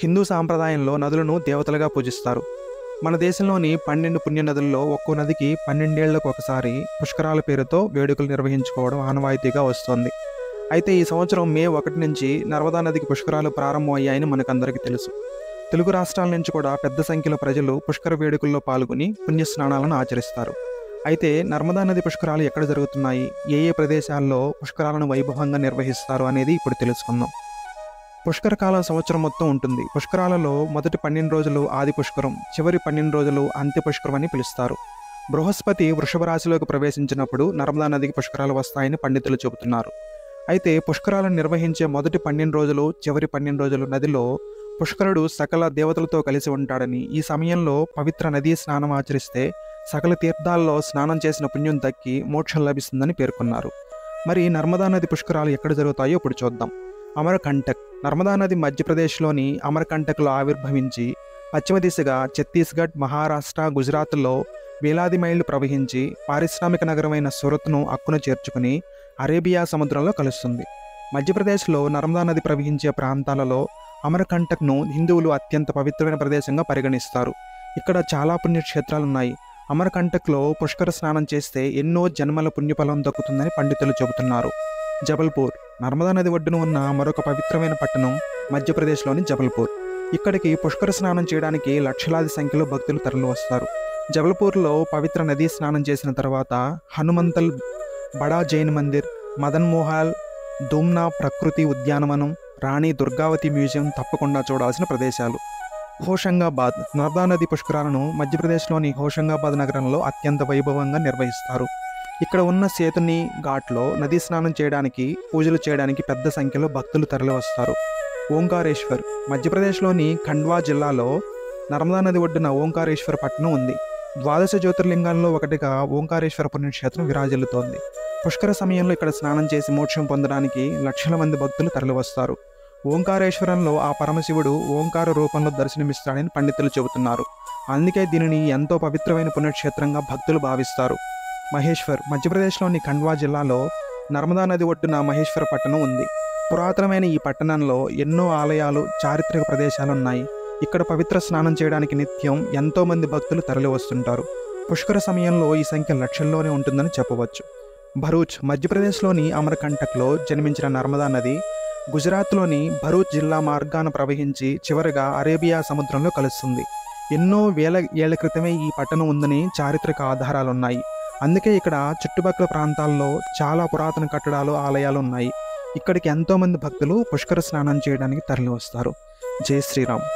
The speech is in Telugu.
హిందూ సాంప్రదాయంలో నదులను దేవతలుగా పూజిస్తారు. మన దేశంలోని 12 పుణ్య నదుల్లో ఒక్కో నదికి 12 ఏళ్లకు ఒకసారి పుష్కరాల పేరుతో వేడుకలు నిర్వహించుకోవడం ఆనవాయితీగా వస్తోంది. అయితే ఈ సంవత్సరం మే 1 నుంచి నర్మదా నదికి పుష్కరాలు ప్రారంభమయ్యాయని మనకందరికీ తెలుసు. తెలుగు రాష్ట్రాల నుంచి కూడా పెద్ద సంఖ్యలో ప్రజలు పుష్కర వేడుకల్లో పాల్గొని పుణ్యస్నానాలను ఆచరిస్తారు. అయితే నర్మదా నది పుష్కరాలు ఎక్కడ జరుగుతున్నాయి, ఏ ఏ ప్రదేశాల్లో పుష్కరాలను వైభవంగా నిర్వహిస్తారు అనేది ఇప్పుడు తెలుసుకుందాం. పుష్కర కాలం సంవత్సరం మొత్తం ఉంటుంది. పుష్కరాలలో మొదటి 12 రోజులు ఆది పుష్కరం, చివరి 12 రోజులు అంత్య పుష్కరం అని పిలుస్తారు. బృహస్పతి వృషభ రాశిలోకి ప్రవేశించినప్పుడు నర్మదా నదికి పుష్కరాలు వస్తాయని పండితులు చెబుతున్నారు. అయితే పుష్కరాలను నిర్వహించే మొదటి 12 రోజులు, చివరి 12 రోజులు నదిలో పుష్కరుడు సకల దేవతలతో కలిసి ఉంటాడని, ఈ సమయంలో పవిత్ర నదీ స్నానం ఆచరిస్తే సకల తీర్థాల్లో స్నానం చేసిన పుణ్యం దక్కి మోక్షం లభిస్తుందని పేర్కొన్నారు. మరి నర్మదా నది పుష్కరాలు ఎక్కడ జరుగుతాయో ఇప్పుడు చూద్దాం. అమరకంటక్. నర్మదా నది మధ్యప్రదేశ్లోని అమరకంటక్లో ఆవిర్భవించి పశ్చిమ దిశగా ఛత్తీస్గఢ్, మహారాష్ట్ర, గుజరాత్లో వేలాది మైళ్లు ప్రవహించి పారిశ్రామిక నగరమైన సూరత్ను అక్కున చేర్చుకుని అరేబియా సముద్రంలో కలుస్తుంది. మధ్యప్రదేశ్లో నర్మదా నది ప్రవహించే ప్రాంతాలలో అమరకంటక్ను హిందువులు అత్యంత పవిత్రమైన ప్రదేశంగా పరిగణిస్తారు. ఇక్కడ చాలా పుణ్యక్షేత్రాలున్నాయి. అమరకంటక్లో పుష్కర స్నానం చేస్తే ఎన్నో జన్మల పుణ్యఫలం దక్కుతుందని పండితులు చెబుతున్నారు. జబల్పూర్. నర్మదా నది ఒడ్డున ఉన్న మరొక పవిత్రమైన పట్టణం మధ్యప్రదేశ్లోని జబల్పూర్. ఇక్కడికి పుష్కర స్నానం చేయడానికి లక్షలాది సంఖ్యలో భక్తులు తరలి వస్తారు. జబల్పూర్లో పవిత్ర నదీ స్నానం చేసిన తర్వాత హనుమంతల్, బడా జైన్ మందిర్, మదన్ మోహల్, దుమ్నా ప్రకృతి ఉద్యానవనం, రాణి దుర్గావతి మ్యూజియం తప్పకుండా చూడాల్సిన ప్రదేశాలు. హోషంగాబాద్. నర్మదా నది పుష్కరాలను మధ్యప్రదేశ్లోని హోషంగాబాద్ నగరంలో అత్యంత వైభవంగా నిర్వహిస్తారు. ఇక్కడ ఉన్న సేతుని ఘాట్లో నదీ స్నానం చేయడానికి, పూజలు చేయడానికి పెద్ద సంఖ్యలో భక్తులు తరలి వస్తారు. ఓంకారేశ్వర్. మధ్యప్రదేశ్లోని ఖండ్వా జిల్లాలో నర్మదా నది ఒడ్డున ఓంకారేశ్వర పట్టణం ఉంది. 12 జ్యోతిర్లింగాల్లో ఒకటిగా ఓంకారేశ్వర పుణ్యక్షేత్రం విరాజిల్లుతోంది. పుష్కర సమయంలో ఇక్కడ స్నానం చేసి మోక్షం పొందడానికి లక్షల మంది భక్తులు తరలివస్తారు. ఓంకారేశ్వరంలో ఆ పరమశివుడు ఓంకార రూపంలో దర్శనమిస్తాడని పండితులు చెబుతున్నారు. అందుకే దీనిని ఎంతో పవిత్రమైన పుణ్యక్షేత్రంగా భక్తులు భావిస్తారు. మహేశ్వర్. మధ్యప్రదేశ్లోని ఖండ్వా జిల్లాలో నర్మదా నది ఒడ్డున మహేశ్వర పట్టణం ఉంది. పురాతనమైన ఈ పట్టణంలో ఎన్నో ఆలయాలు, చారిత్రక ప్రదేశాలు ఉన్నాయి. ఇక్కడ పవిత్ర స్నానం చేయడానికి నిత్యం ఎంతో మంది భక్తులు తరలి వస్తుంటారు. పుష్కర సమయంలో ఈ సంఖ్య లక్షల్లోనే ఉంటుందని చెప్పవచ్చు. భరూచ్. మధ్యప్రదేశ్లోని అమరకంటక్లో జన్మించిన నర్మదా నది గుజరాత్లోని భరూచ్ జిల్లా మార్గాన ప్రవహించి చివరగా అరేబియా సముద్రంలో కలుస్తుంది. ఎన్నో వేల ఏళ్ల క్రితమే ఈ పట్టణం ఉందని చారిత్రక ఆధారాలున్నాయి. అందుకే ఇక్కడ చుట్టుపక్కల ప్రాంతాల్లో చాలా పురాతన కట్టడాలు, ఆలయాలు ఉన్నాయి. ఇక్కడికి ఎంతోమంది భక్తులు పుష్కర స్నానం చేయడానికి తరలి వస్తారు. జై శ్రీరామ్.